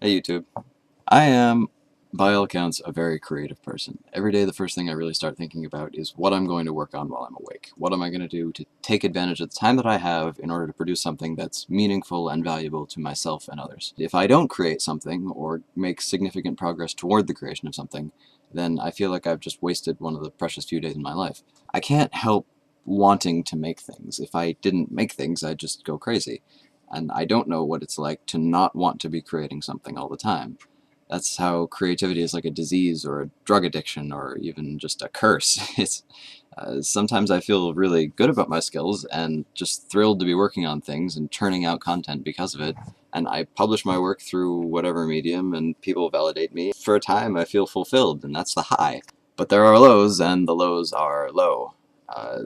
Hey YouTube. I am, by all accounts, a very creative person. Every day the first thing I really start thinking about is what I'm going to work on while I'm awake. What am I going to do to take advantage of the time that I have in order to produce something that's meaningful and valuable to myself and others. If I don't create something or make significant progress toward the creation of something, then I feel like I've just wasted one of the precious few days in my life. I can't help wanting to make things. If I didn't make things, I'd just go crazy. And I don't know what it's like to not want to be creating something all the time. That's how creativity is like a disease or a drug addiction or even just a curse. It's sometimes I feel really good about my skills and just thrilled to be working on things and churning out content because of it. And I publish my work through whatever medium and people validate me. For a time I feel fulfilled, and that's the high. But there are lows, and the lows are low.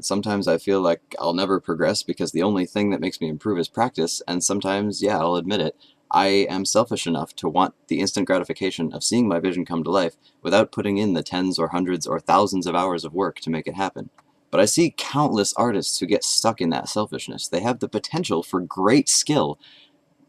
Sometimes I feel like I'll never progress because the only thing that makes me improve is practice, and sometimes, yeah, I'll admit it, I am selfish enough to want the instant gratification of seeing my vision come to life without putting in the tens or hundreds or thousands of hours of work to make it happen. But I see countless artists who get stuck in that selfishness. They have the potential for great skill,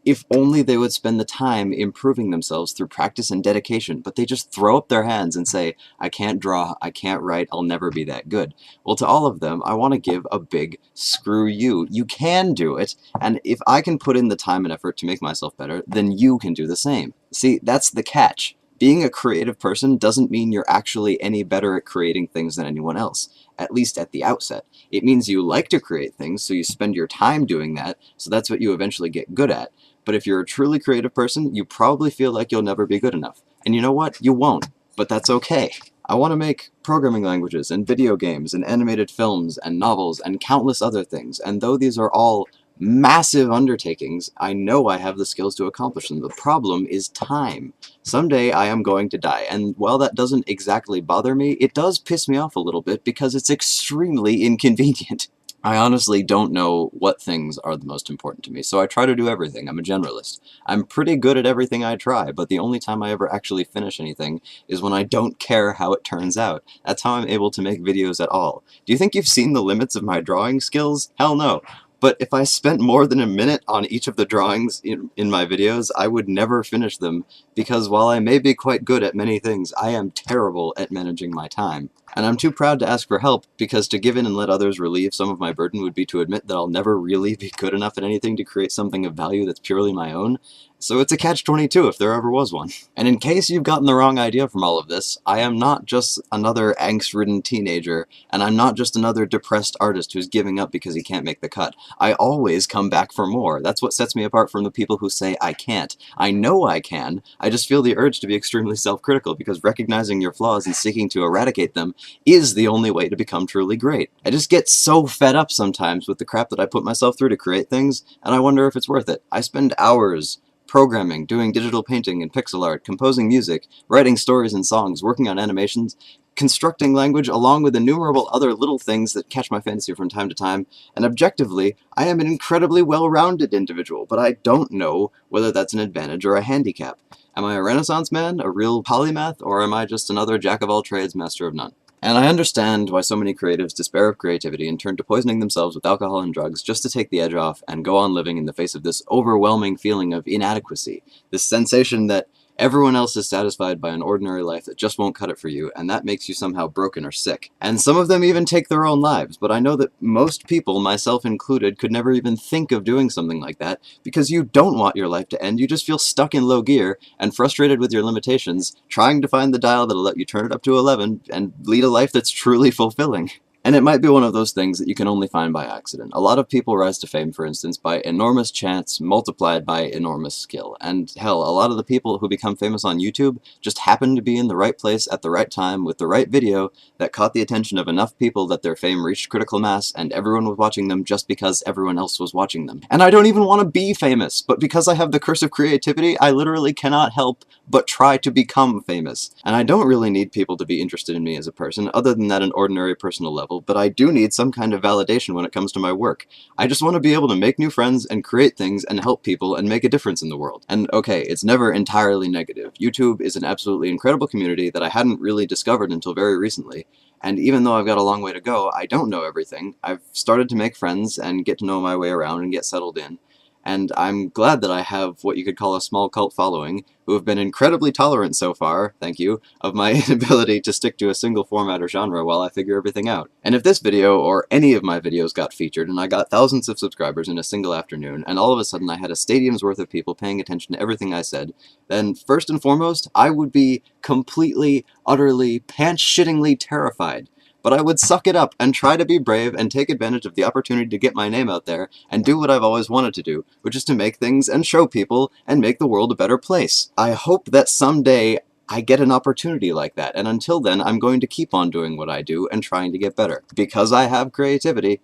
if only they would spend the time improving themselves through practice and dedication, but they just throw up their hands and say, I can't draw, I can't write, I'll never be that good. Well, to all of them, I want to give a big screw you. You can do it, and if I can put in the time and effort to make myself better, then you can do the same. See, that's the catch. Being a creative person doesn't mean you're actually any better at creating things than anyone else, at least at the outset. It means you like to create things, so you spend your time doing that, so that's what you eventually get good at. But if you're a truly creative person, you probably feel like you'll never be good enough. And you know what? You won't. But that's okay. I want to make programming languages and video games and animated films and novels and countless other things. And though these are all massive undertakings, I know I have the skills to accomplish them. The problem is time. Someday I am going to die, and while that doesn't exactly bother me, it does piss me off a little bit because it's extremely inconvenient. I honestly don't know what things are the most important to me, so I try to do everything. I'm a generalist. I'm pretty good at everything I try, but the only time I ever actually finish anything is when I don't care how it turns out. That's how I'm able to make videos at all. Do you think you've seen the limits of my drawing skills? Hell no. But if I spent more than a minute on each of the drawings in my videos, I would never finish them, because while I may be quite good at many things, I am terrible at managing my time. And I'm too proud to ask for help, because to give in and let others relieve some of my burden would be to admit that I'll never really be good enough at anything to create something of value that's purely my own. So it's a catch-22 if there ever was one. And in case you've gotten the wrong idea from all of this, I am not just another angst-ridden teenager, and I'm not just another depressed artist who's giving up because he can't make the cut. I always come back for more. That's what sets me apart from the people who say I can't. I know I can, I just feel the urge to be extremely self-critical, because recognizing your flaws and seeking to eradicate them is the only way to become truly great. I just get so fed up sometimes with the crap that I put myself through to create things, and I wonder if it's worth it. I spend hours programming, doing digital painting and pixel art, composing music, writing stories and songs, working on animations, constructing language, along with innumerable other little things that catch my fancy from time to time, and objectively, I am an incredibly well-rounded individual, but I don't know whether that's an advantage or a handicap. Am I a Renaissance man, a real polymath, or am I just another jack-of-all-trades, master of none? And I understand why so many creatives despair of creativity and turn to poisoning themselves with alcohol and drugs just to take the edge off and go on living in the face of this overwhelming feeling of inadequacy, this sensation that everyone else is satisfied by an ordinary life that just won't cut it for you, and that makes you somehow broken or sick. And some of them even take their own lives, but I know that most people, myself included, could never even think of doing something like that, because you don't want your life to end, you just feel stuck in low gear, and frustrated with your limitations, trying to find the dial that'll let you turn it up to 11, and lead a life that's truly fulfilling. And it might be one of those things that you can only find by accident. A lot of people rise to fame, for instance, by enormous chance multiplied by enormous skill. And hell, a lot of the people who become famous on YouTube just happen to be in the right place at the right time with the right video that caught the attention of enough people that their fame reached critical mass, and everyone was watching them just because everyone else was watching them. And I don't even want to be famous, but because I have the curse of creativity, I literally cannot help but try to become famous. And I don't really need people to be interested in me as a person, other than at an ordinary personal level, but I do need some kind of validation when it comes to my work. I just want to be able to make new friends and create things and help people and make a difference in the world. And okay, it's never entirely negative. YouTube is an absolutely incredible community that I hadn't really discovered until very recently, and even though I've got a long way to go, I don't know everything. I've started to make friends and get to know my way around and get settled in. and I'm glad that I have what you could call a small cult following, who have been incredibly tolerant so far, thank you, of my inability to stick to a single format or genre while I figure everything out. And if this video, or any of my videos, got featured, and I got thousands of subscribers in a single afternoon, and all of a sudden I had a stadium's worth of people paying attention to everything I said, then first and foremost, I would be completely, utterly, pants-shittingly terrified. But I would suck it up and try to be brave and take advantage of the opportunity to get my name out there and do what I've always wanted to do, which is to make things and show people and make the world a better place. I hope that someday I get an opportunity like that, and until then I'm going to keep on doing what I do and trying to get better, because I have creativity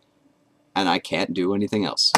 and I can't do anything else.